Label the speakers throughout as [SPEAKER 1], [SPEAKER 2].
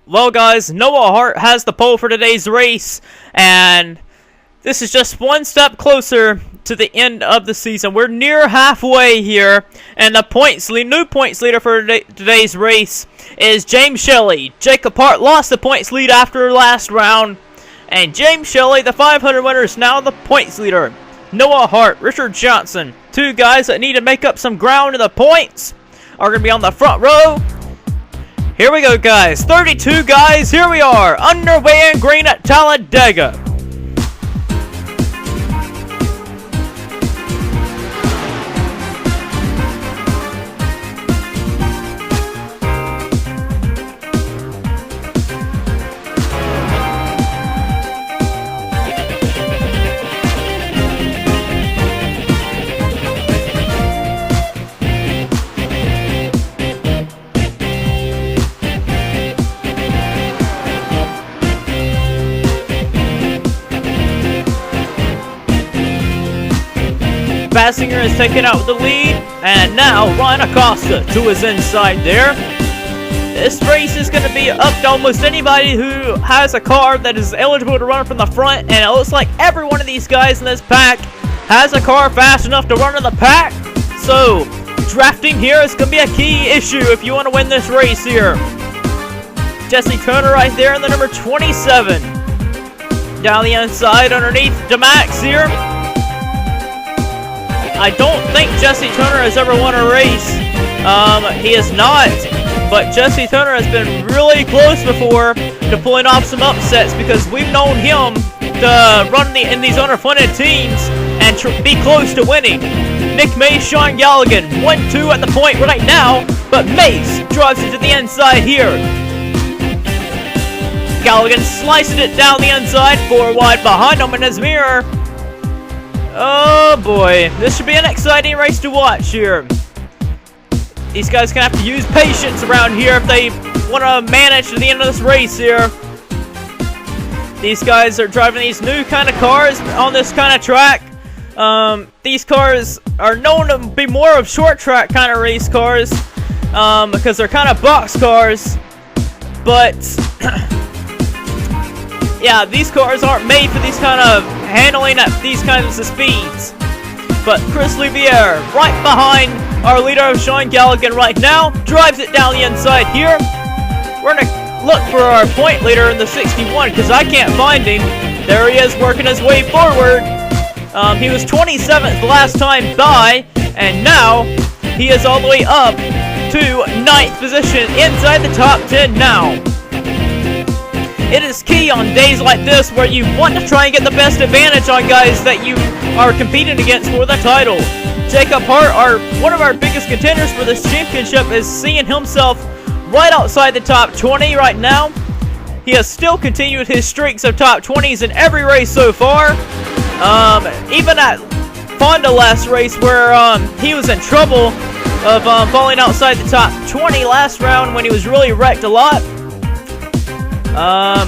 [SPEAKER 1] Well, guys, Noah Hart has the pole for today's race, and this is just one step closer to the end of the season. We're near halfway here, and the new points leader for today's race is James Shelley. Jacob Hart lost the points lead after last round, and James Shelley, the 500 winner, is now the points leader. Noah Hart, Richard Johnson, two guys that need to make up some ground in the points, are going to be on the front row. Here we go, guys. 32 guys. Here we are. Underway in green at Talladega. Bassinger is taken out with the lead, and now Ryan Acosta to his inside there. This race is going to be up to almost anybody who has a car that is eligible to run from the front, and it looks like every one of these guys in this pack has a car fast enough to run in the pack. So, drafting here is going to be a key issue if you want to win this race here. Jesse Turner right there in the number 27. Down the inside underneath DeMax here. I don't think Jesse Turner has ever won a race. He has not, but Jesse Turner has been really close before to pulling off some upsets because we've known him to run in these underfunded teams and be close to winning. Nick Mace, Sean Galligan, 1-2 at the point right now, but Mace drives it to the inside here. Galligan slices it down the inside, 4 wide behind him in his mirror. Oh boy, this should be an exciting race to watch here. These guys gonna have to use patience around here if they want to manage to the end of this race here. These guys are driving these new kind of cars on this kind of track. These cars are known to be more of short track kind of race cars because they're kind of box cars. But yeah, these cars aren't made for these kind of handling at these kinds of speeds. But Chris Louviere, right behind our leader of Sean Galligan right now, drives it down the inside here. We're going to look for our point leader in the 61 because I can't find him. There he is working his way forward. He was 27th the last time by, and now he is all the way up to 9th position inside the top 10 now. It is key on days like this where you want to try and get the best advantage on guys that you are competing against for the title. Jacob Hart, one of our biggest contenders for this championship, is seeing himself right outside the top 20 right now. He has still continued his streaks of top 20s in every race so far. Even at Fonda last race where he was in trouble of falling outside the top 20 last round when he was really wrecked a lot.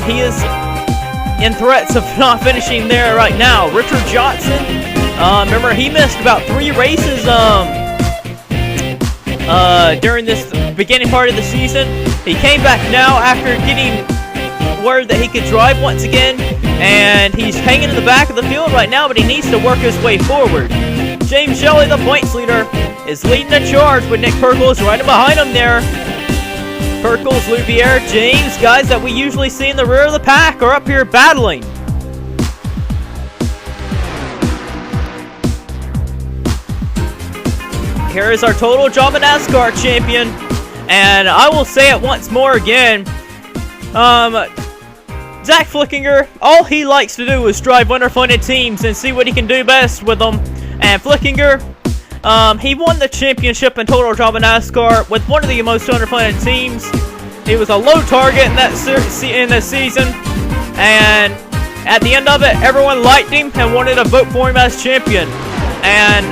[SPEAKER 1] He is in threats of not finishing there right now. Richard Johnson, remember he missed about 3 races during this beginning part of the season. He came back now after getting word that he could drive once again, and he's hanging in the back of the field right now, but he needs to work his way forward. James Shelley, the points leader, is leading the charge with Nick Perkles right behind him there. Perkles, Louviere, James, guys that we usually see in the rear of the pack are up here battling. Here is our total drama NASCAR champion, and I will say it once more again. Zach Flickinger, all he likes to do is drive underfunded teams and see what he can do best with them. And Flickinger, he won the championship in Total Drama NASCAR with one of the most underfunded teams. He was a low target in this season, and at the end of it, everyone liked him and wanted to vote for him as champion. And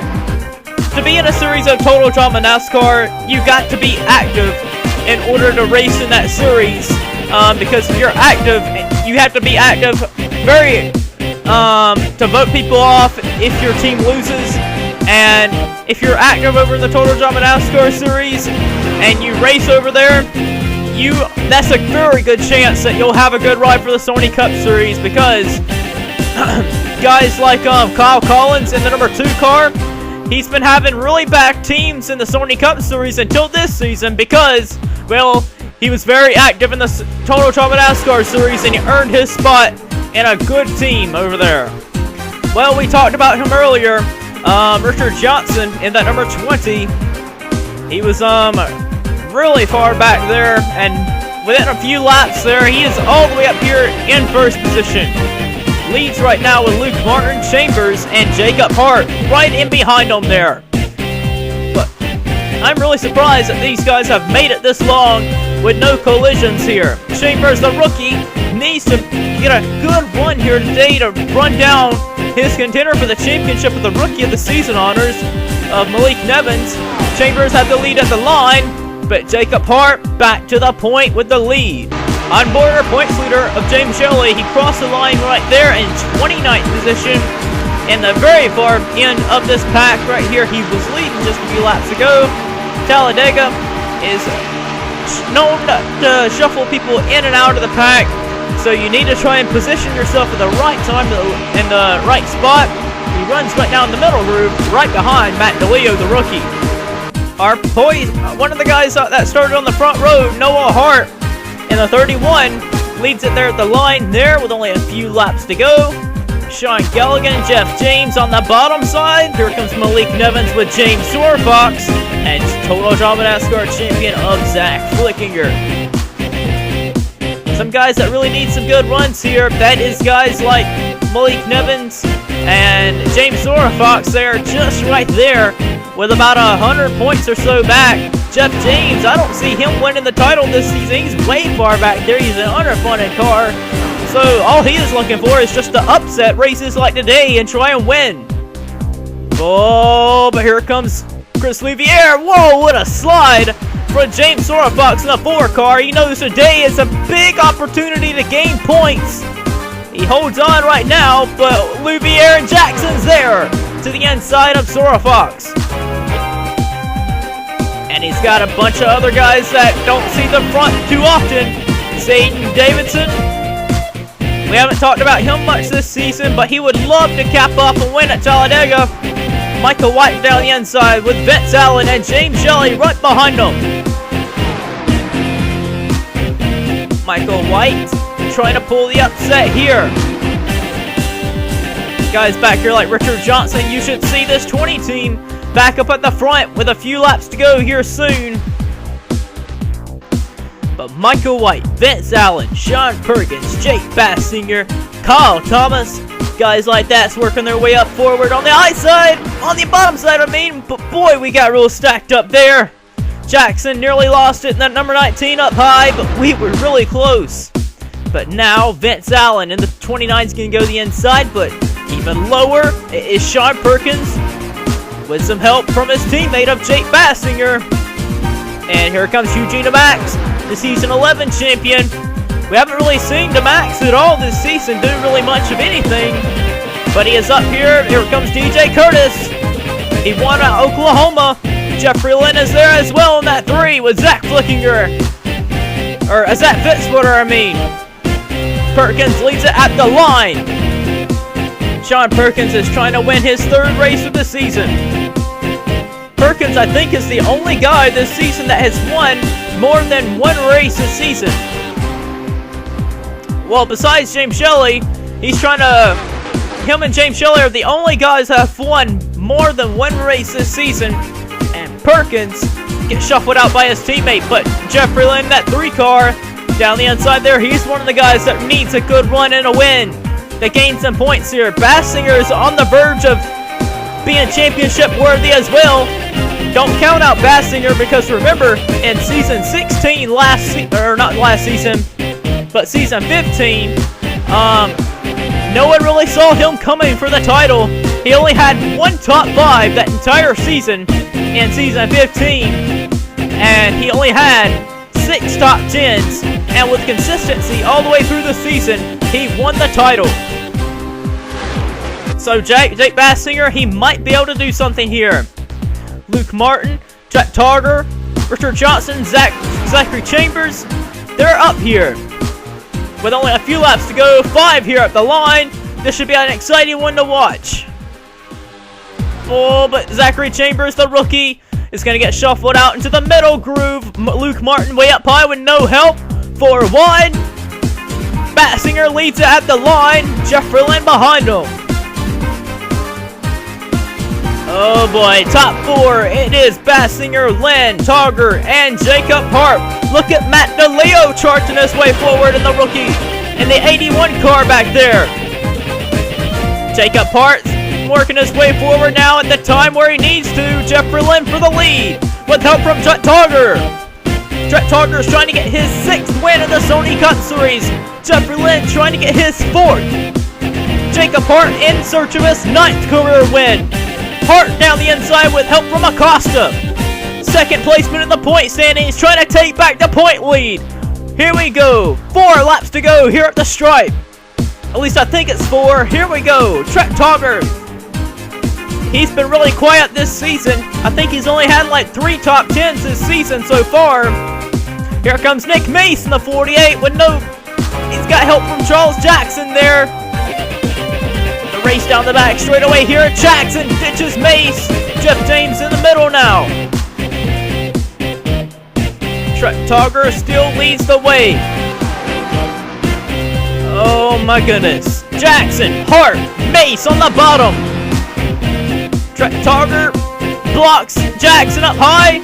[SPEAKER 1] to be in a series of Total Drama NASCAR, you got to be active in order to race in that series. Because if you're active, you have to be active to vote people off if your team loses. And if you're active over in the Total Drama NASCAR series and you race over there, you that's a very good chance that you'll have a good ride for the Sony Cup Series, because guys like Kyle Collins in the number 2 car, he's been having really bad teams in the Sony Cup Series until this season because, well, he was very active in the Total Drama NASCAR Series and he earned his spot in a good team over there. Well, we talked about him earlier, Richard Johnson in that number 20. He was really far back there, and within a few laps there, he is all the way up here in first position. Leads right now with Luke Martin, Chambers, and Jacob Hart right in behind him there. But I'm really surprised that these guys have made it this long with no collisions here. Chambers, the rookie, needs to get a good run here today to run down his contender for the championship of the Rookie of the Season honors of Malik Nevins. Chambers had the lead at the line, but Jacob Hart back to the point with the lead. On board our points leader of James Shelley, he crossed the line right there in 29th position. In the very far end of this pack right here, he was leading just a few laps ago. Talladega is known to shuffle people in and out of the pack, so you need to try and position yourself at the right time in the right spot. He runs right down the middle groove, right behind Matt DeLeo, the rookie. Our boy, one of the guys that started on the front row, Noah Hart, in the 31, leads it there at the line there with only a few laps to go. Sean Galligan, Jeff James on the bottom side. Here comes Malik Nevins with James Sorfox, and Total Drama NASCAR champion of Zach Flickinger. Some guys that really need some good runs here, that is guys like Malik Nevins and James Sorfox there, just right there with about 100 points or so back. Jeff James, I don't see him winning the title this season. He's way far back there. He's an underfunded car. So all he is looking for is just to upset races like today and try and win. Oh, but here comes Chris Louviere. Whoa, what a slide for James Sorfox in the 4 car. He knows today is a big opportunity to gain points. He holds on right now, but Louviere and Jackson's there to the inside of Sorfox. And he's got a bunch of other guys that don't see the front too often. Zayden Davidson. We haven't talked about him much this season, but he would love to cap off and win at Talladega. Michael White down the inside with Vince Allen and James Shelley right behind him. Michael White trying to pull the upset here. Guys back here like Richard Johnson, you should see this 20 team back up at the front with a few laps to go here soon. But Michael White, Vince Allen, Sean Perkins, Jake Bassinger, Kyle Thomas, guys like that's working their way up forward on the high side, on the bottom side I mean, but boy, we got real stacked up there. Jackson nearly lost it in that number 19 up high, but we were really close. But now Vince Allen in the 29 is going to go the inside, but even lower is Sean Perkins with some help from his teammate of Jake Bassinger. And here comes Eugene DeMax, the season 11 champion. We haven't really seen DeMax at all this season do really much of anything, but he is up here. Here comes DJ Curtis. He won at Oklahoma. Jeffrey Lynn is there as well in that 3 with Zach Flickinger. Or Zach Fitzwater, I mean. Perkins leads it at the line. Sean Perkins is trying to win his 3rd race of the season. Perkins, I think, is the only guy this season that has won more than 1 race this season. Well, besides James Shelley, him and James Shelley are the only guys that have won more than 1 race this season. And Perkins gets shuffled out by his teammate, but Jeffrey Lynn, that 3 car, down the inside there, he's one of the guys that needs a good run and a win to gain some points here. Bassinger is on the verge of being championship worthy as well. Don't count out Bassinger because remember, in season 16 but season 15, no one really saw him coming for the title. He only had 1 top 5 that entire season in season 15, and he only had 6 top 10s, and with consistency all the way through the season, he won the title. So Jake Bassinger, he might be able to do something here. Luke Martin, Jack Tarter, Richard Johnson, Zachary Chambers, they're up here. With only a few laps to go, 5 here at the line. This should be an exciting one to watch. Oh, but Zachary Chambers, the rookie, is going to get shuffled out into the middle groove. Luke Martin way up high with no help. 4 wide. Batsinger leads it at the line. Jeffrey Lynn behind him. Oh boy, top 4. It is Batsinger, Lynn, Togger, and Jacob Harp. Look at Matt DeLeo charging his way forward in the rookie. In the 81 car back there. Jacob Harp working his way forward now at the time where he needs to. Jeffrey Lynn for the lead with help from Trent Togger. Trent Togger is trying to get his 6th win in the Sony Cup Series. Jeffrey Lynn trying to get his 4th. Jacob Hart in search of his 9th career win. Hart down the inside with help from Acosta. 2nd placement in the point standings, trying to take back the point lead. Here we go. 4 laps to go here at the stripe. At least I think it's 4. Here we go. Trent Togger. He's been really quiet this season. I think he's only had like 3 top 10s this season so far. Here comes Nick Mace in the 48 with no... He's got help from Charles Jackson there. The race down the back straight away here. Jackson ditches Mace. Jeff James in the middle now. Trent Togger still leads the way. Oh my goodness. Jackson, Hart, Mace on the bottom. Trent Togger blocks Jackson up high.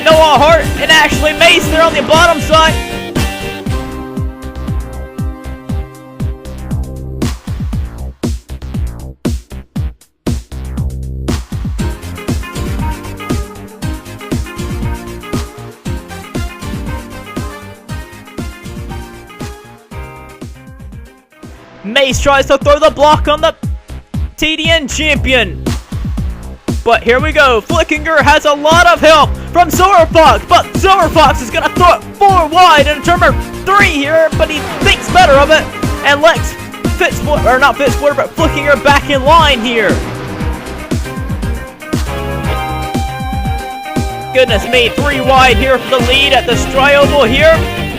[SPEAKER 1] Noah Hart and Ashley Mace there on the bottom side. Mace tries to throw the block on the TDN champion. But here we go. Flickinger has a lot of help from Silver Fox. But Silver Fox is going to throw it 4 wide in turn 3 here. But he thinks better of it. And Lex Fitzwater, or not Fitzwater, but Flickinger back in line here. Goodness me. 3 wide here for the lead at the Strioval here.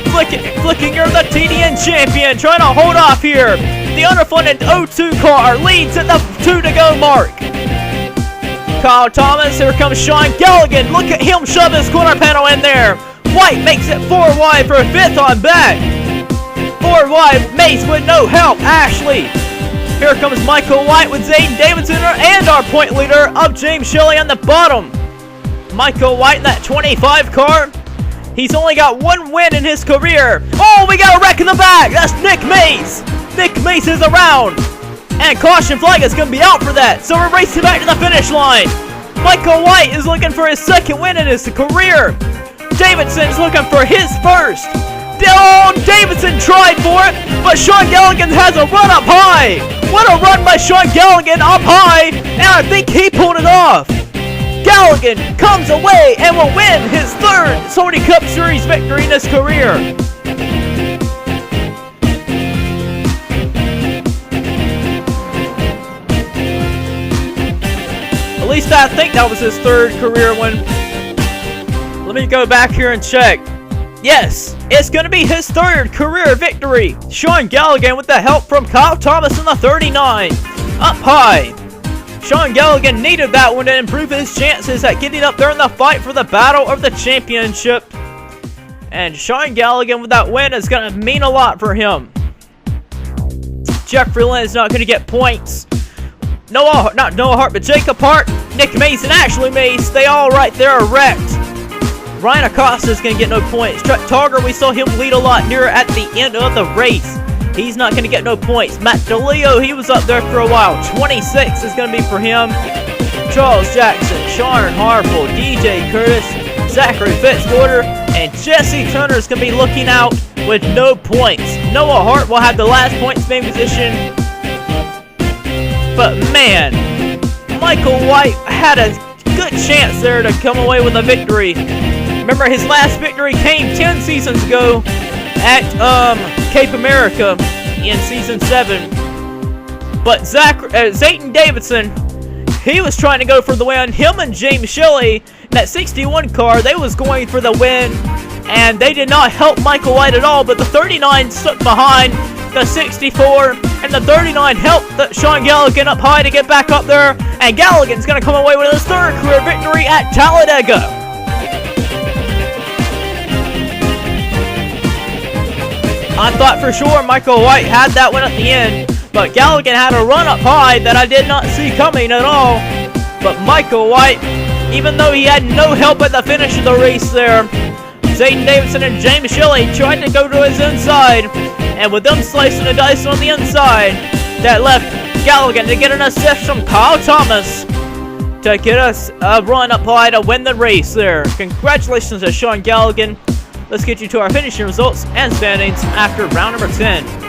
[SPEAKER 1] Flickinger, the TDN champion, trying to hold off here. The underfunded 02 car leads at the 2 to go mark. Kyle Thomas, here comes Sean Galligan. Look at him shove his corner panel in there. White makes it 4 wide for a 5th on back. 4 wide, Mace with no help, Ashley. Here comes Michael White with Zayden Davidson and our point leader of James Shelley on the bottom. Michael White in that 25 car. He's only got 1 win in his career. Oh, we got a wreck in the back. That's Nick Mace. Nick Mace is around. And caution flag is going to be out for that. So we're racing back to the finish line. Michael White is looking for his 2nd win in his career. Davidson's looking for his 1st. Oh, Davidson tried for it, but Sean Galligan has a run up high. What a run by Sean Galligan up high, and I think he pulled it off. Galligan comes away and will win his 3rd Sony Cup Series victory in his career. At least I think that was his 3rd career one. Let me go back here and check. Yes, it's going to be his 3rd career victory. Sean Galligan with the help from Kyle Thomas in the 39. Up high. Sean Galligan needed that one to improve his chances at getting up there in the fight for the battle of the championship. And Sean Galligan with that win is going to mean a lot for him. Jeffrey Lynn is not going to get points. Not Noah Hart, but Jacob Hart, Nick Mace, and Ashley Mace, they all right there are wrecked. Ryan Acosta is going to get no points. Trent Togger, we saw him lead a lot nearer at the end of the race. He's not going to get no points. Matt DeLeo, he was up there for a while. 26 is going to be for him. Charles Jackson, Sharon Harple, DJ Curtis, Zachary Fitzwater, and Jesse Turner is going to be looking out with no points. Noah Hart will have the last points main position. But man, Michael White had a good chance there to come away with a victory. Remember, his last victory came 10 seasons ago at Cape America in Season 7. But Zayden Davidson, he was trying to go for the win. Him and James Shelley, in that 61 car, they was going for the win. and they did not help Michael White at all, but the 39 stuck behind the 64, and the 39 helped Sean Galligan up high to get back up there, and Galligan's going to come away with his third career victory at Talladega. I thought for sure Michael White had that one at the end, but Galligan had a run up high that I did not see coming at all. But Michael White, even though he had no help at the finish of the race there, Zayden Davidson and James Shelley tried to go to his inside, and with them slicing the dice on the inside, that left Galligan to get an assist from Kyle Thomas to get us a run up high to win the race there. Congratulations to Sean Galligan. Let's get you to our finishing results and standings after round number 10.